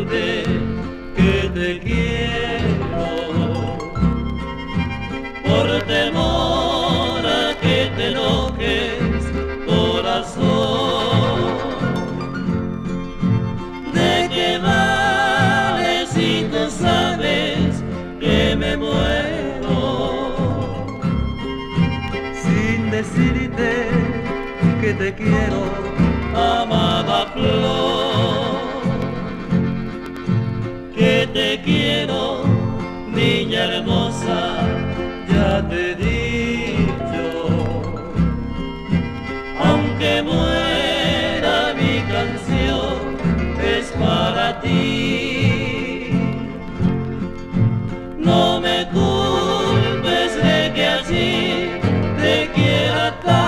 decirte que te quiero, por temor a que te enojes, corazón. ¿De qué vale si tú sabes que me muero? Sin decirte que te quiero, amada flor, que te quiero, niña hermosa, ya te he dicho. Aunque muera mi canción, es para ti. No me culpes de que así te quiera tanto.